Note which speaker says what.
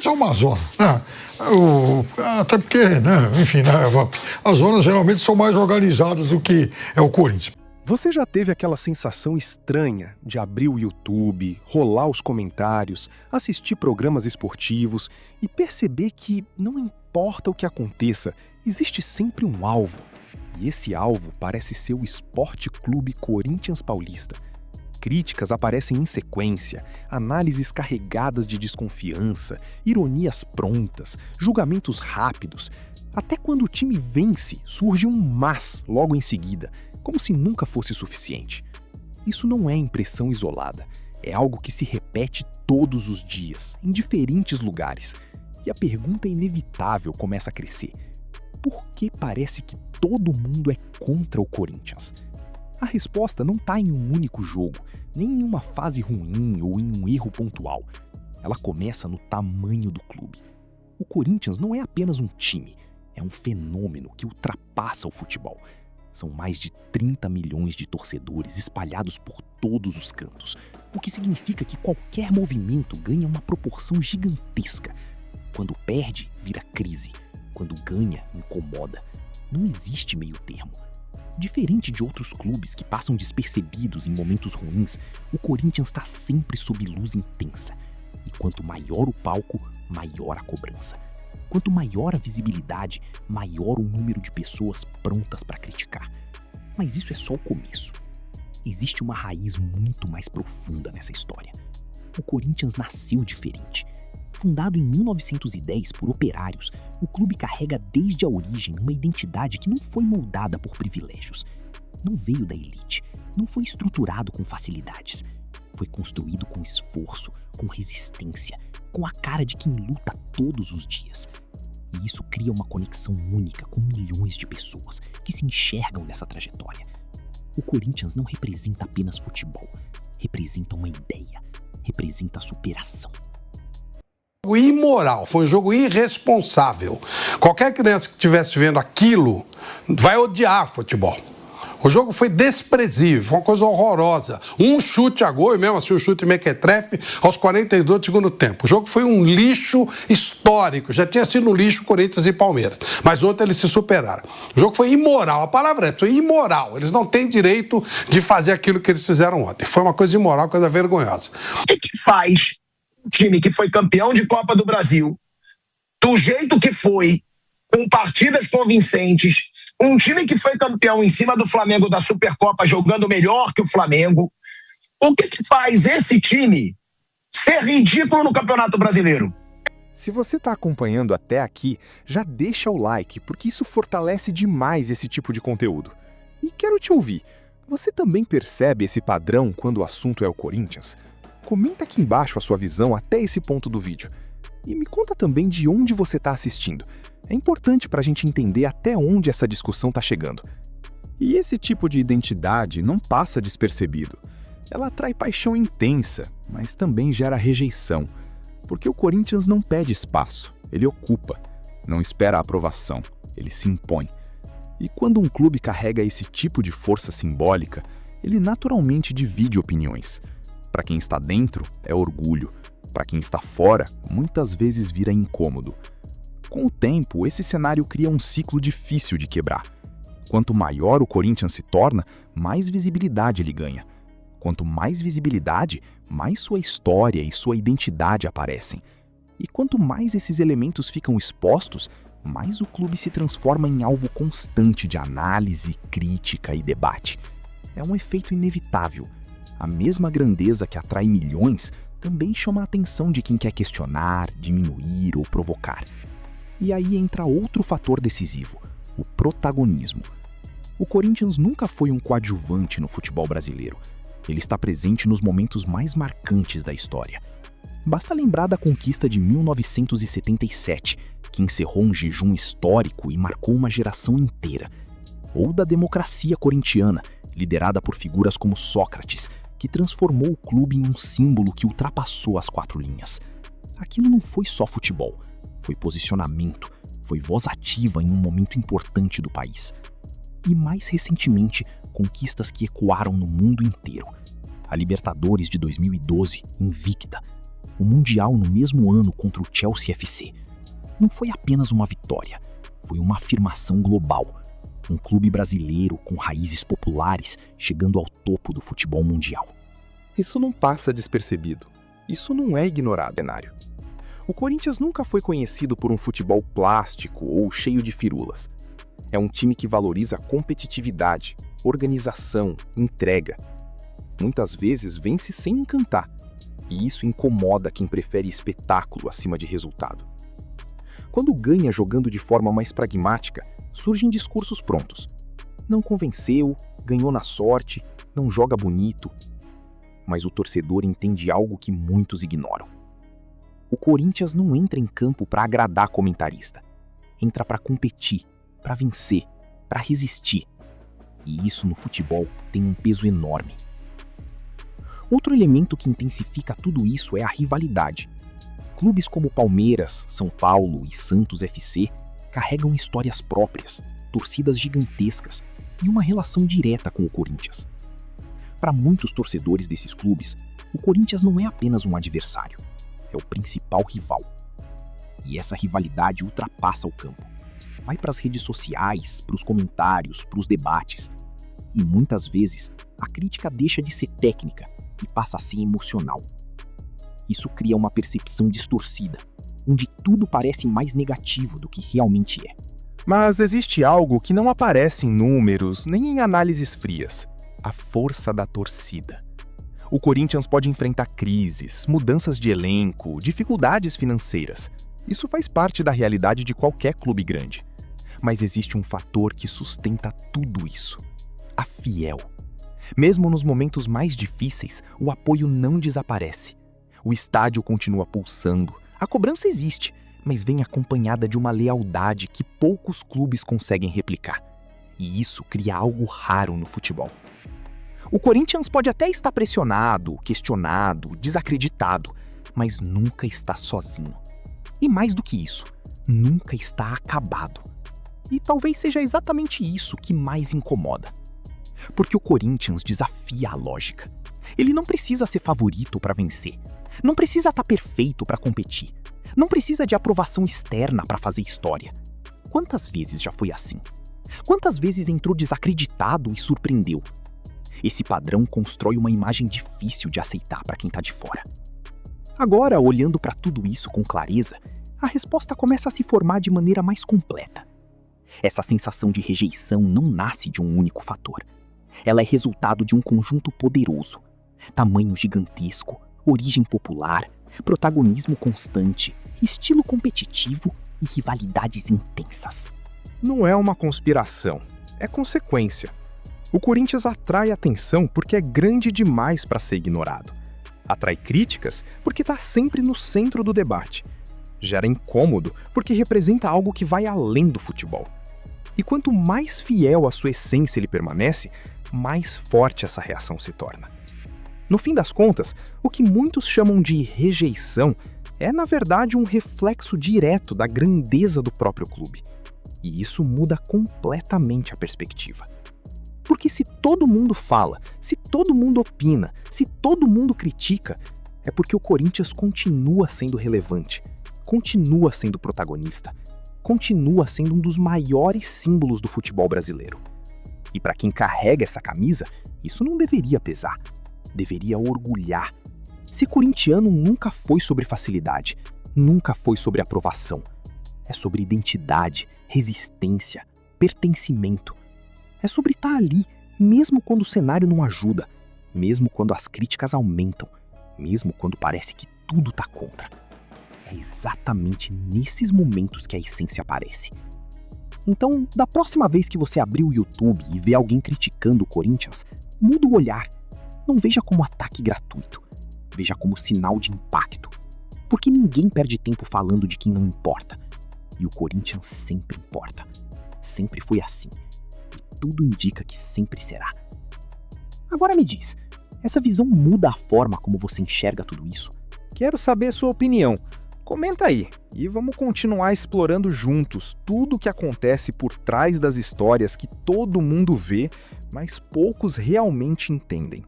Speaker 1: são uma zona. Até porque, né, enfim, né, as zonas geralmente são mais organizadas do que é o Corinthians.
Speaker 2: Você já teve aquela sensação estranha de abrir o YouTube, rolar os comentários, assistir programas esportivos e perceber que não importa o que aconteça, existe sempre um alvo. E esse alvo parece ser o Esporte Clube Corinthians Paulista. Críticas aparecem em sequência, análises carregadas de desconfiança, ironias prontas, julgamentos rápidos. Até quando o time vence, surge um mas logo em seguida, como se nunca fosse suficiente. Isso não é impressão isolada, é algo que se repete todos os dias, em diferentes lugares. E a pergunta inevitável começa a crescer. Por que parece que todo mundo é contra o Corinthians? A resposta não está em um único jogo, nem em uma fase ruim ou em um erro pontual. Ela começa no tamanho do clube. O Corinthians não é apenas um time, é um fenômeno que ultrapassa o futebol. São mais de 30 milhões de torcedores espalhados por todos os cantos, o que significa que qualquer movimento ganha uma proporção gigantesca. Quando perde, vira crise. Quando ganha, incomoda. Não existe meio termo. Diferente de outros clubes que passam despercebidos em momentos ruins, o Corinthians está sempre sob luz intensa. E quanto maior o palco, maior a cobrança. Quanto maior a visibilidade, maior o número de pessoas prontas para criticar. Mas isso é só o começo. Existe uma raiz muito mais profunda nessa história. O Corinthians nasceu diferente. Fundado em 1910 por operários, o clube carrega desde a origem uma identidade que não foi moldada por privilégios. Não veio da elite, não foi estruturado com facilidades. Foi construído com esforço, com resistência, com a cara de quem luta todos os dias. E isso cria uma conexão única com milhões de pessoas que se enxergam nessa trajetória. O Corinthians não representa apenas futebol, representa uma ideia, representa superação.
Speaker 3: Imoral, foi um jogo irresponsável. Qualquer criança que estivesse vendo aquilo vai odiar futebol. O jogo foi desprezível, foi uma coisa horrorosa. Um chute a gol, e mesmo assim um chute mequetrefe, aos 42 do segundo tempo. O jogo foi um lixo histórico. Já tinha sido um lixo Corinthians e Palmeiras. Mas ontem eles se superaram. O jogo foi imoral, a palavra é essa, foi imoral. Eles não têm direito de fazer aquilo que eles fizeram ontem. Foi uma coisa imoral, coisa vergonhosa.
Speaker 4: O que faz um time que foi campeão de Copa do Brasil, do jeito que foi, com partidas convincentes, um time que foi campeão em cima do Flamengo da Supercopa, jogando melhor que o Flamengo, o que faz esse time ser ridículo no Campeonato Brasileiro?
Speaker 2: Se você está acompanhando até aqui, já deixa o like, porque isso fortalece demais esse tipo de conteúdo. E quero te ouvir, você também percebe esse padrão quando o assunto é o Corinthians? Comenta aqui embaixo a sua visão até esse ponto do vídeo. E me conta também de onde você está assistindo. É importante para a gente entender até onde essa discussão está chegando. E esse tipo de identidade não passa despercebido. Ela atrai paixão intensa, mas também gera rejeição. Porque o Corinthians não pede espaço, ele ocupa. Não espera a aprovação, ele se impõe. E quando um clube carrega esse tipo de força simbólica, ele naturalmente divide opiniões. Para quem está dentro, é orgulho. Para quem está fora, muitas vezes vira incômodo. Com o tempo, esse cenário cria um ciclo difícil de quebrar. Quanto maior o Corinthians se torna, mais visibilidade ele ganha. Quanto mais visibilidade, mais sua história e sua identidade aparecem. E quanto mais esses elementos ficam expostos, mais o clube se transforma em alvo constante de análise, crítica e debate. É um efeito inevitável. A mesma grandeza que atrai milhões também chama a atenção de quem quer questionar, diminuir ou provocar. E aí entra outro fator decisivo, o protagonismo. O Corinthians nunca foi um coadjuvante no futebol brasileiro. Ele está presente nos momentos mais marcantes da história. Basta lembrar da conquista de 1977, que encerrou um jejum histórico e marcou uma geração inteira. Ou da democracia corintiana, liderada por figuras como Sócrates, que transformou o clube em um símbolo que ultrapassou as 4 linhas. Aquilo não foi só futebol, foi posicionamento, foi voz ativa em um momento importante do país. E mais recentemente, conquistas que ecoaram no mundo inteiro. A Libertadores de 2012, invicta.
Speaker 5: o Mundial no mesmo ano contra o Chelsea FC, não foi apenas uma vitória, foi uma afirmação global. Um clube brasileiro com raízes populares chegando ao topo do futebol mundial.
Speaker 2: Isso não passa despercebido. Isso não é ignorado, cenário. O Corinthians nunca foi conhecido por um futebol plástico ou cheio de firulas. É um time que valoriza competitividade, organização, entrega. Muitas vezes vence sem encantar, e isso incomoda quem prefere espetáculo acima de resultado. Quando ganha jogando de forma mais pragmática, surgem discursos prontos. Não convenceu, ganhou na sorte, não joga bonito. Mas o torcedor entende algo que muitos ignoram. O Corinthians não entra em campo para agradar comentarista. Entra para competir, para vencer, para resistir. E isso no futebol tem um peso enorme. Outro elemento que intensifica tudo isso é a rivalidade. Clubes como Palmeiras, São Paulo e Santos FC carregam histórias próprias, torcidas gigantescas e uma relação direta com o Corinthians. Para muitos torcedores desses clubes, o Corinthians não é apenas um adversário, é o principal rival. E essa rivalidade ultrapassa o campo. Vai para as redes sociais, para os comentários, para os debates. E muitas vezes, a crítica deixa de ser técnica e passa a ser emocional. Isso cria uma percepção distorcida, onde tudo parece mais negativo do que realmente é. Mas existe algo que não aparece em números nem em análises frias: a força da torcida. O Corinthians pode enfrentar crises, mudanças de elenco, dificuldades financeiras. Isso faz parte da realidade de qualquer clube grande. Mas existe um fator que sustenta tudo isso: a fiel. Mesmo nos momentos mais difíceis, o apoio não desaparece. O estádio continua pulsando, a cobrança existe, mas vem acompanhada de uma lealdade que poucos clubes conseguem replicar. E isso cria algo raro no futebol. O Corinthians pode até estar pressionado, questionado, desacreditado, mas nunca está sozinho. E mais do que isso, nunca está acabado. E talvez seja exatamente isso que mais incomoda. Porque o Corinthians desafia a lógica. Ele não precisa ser favorito para vencer. Não precisa estar perfeito para competir. Não precisa de aprovação externa para fazer história. Quantas vezes já foi assim? Quantas vezes entrou desacreditado e surpreendeu? Esse padrão constrói uma imagem difícil de aceitar para quem está de fora. Agora, olhando para tudo isso com clareza, a resposta começa a se formar de maneira mais completa. Essa sensação de rejeição não nasce de um único fator. Ela é resultado de um conjunto poderoso. Tamanho gigantesco, origem popular, protagonismo constante, estilo competitivo e rivalidades intensas. Não é uma conspiração, é consequência. O Corinthians atrai atenção porque é grande demais para ser ignorado. Atrai críticas porque está sempre no centro do debate. Gera incômodo porque representa algo que vai além do futebol. E quanto mais fiel à sua essência ele permanece, mais forte essa reação se torna. No fim das contas, o que muitos chamam de rejeição é, na verdade, um reflexo direto da grandeza do próprio clube. E isso muda completamente a perspectiva. Porque se todo mundo fala, se todo mundo opina, se todo mundo critica, é porque o Corinthians continua sendo relevante, continua sendo protagonista, continua sendo um dos maiores símbolos do futebol brasileiro. E para quem carrega essa camisa, isso não deveria pesar. Deveria orgulhar. Ser corintiano nunca foi sobre facilidade, nunca foi sobre aprovação. É sobre identidade, resistência, pertencimento. É sobre estar ali, mesmo quando o cenário não ajuda, mesmo quando as críticas aumentam, mesmo quando parece que tudo está contra. É exatamente nesses momentos que a essência aparece. Então, da próxima vez que você abrir o YouTube e ver alguém criticando o Corinthians, muda o olhar. Não veja como ataque gratuito. Veja como sinal de impacto. Porque ninguém perde tempo falando de quem não importa. E o Corinthians sempre importa. Sempre foi assim. E tudo indica que sempre será. Agora me diz, essa visão muda a forma como você enxerga tudo isso? Quero saber sua opinião. Comenta aí e vamos continuar explorando juntos tudo o que acontece por trás das histórias que todo mundo vê, mas poucos realmente entendem.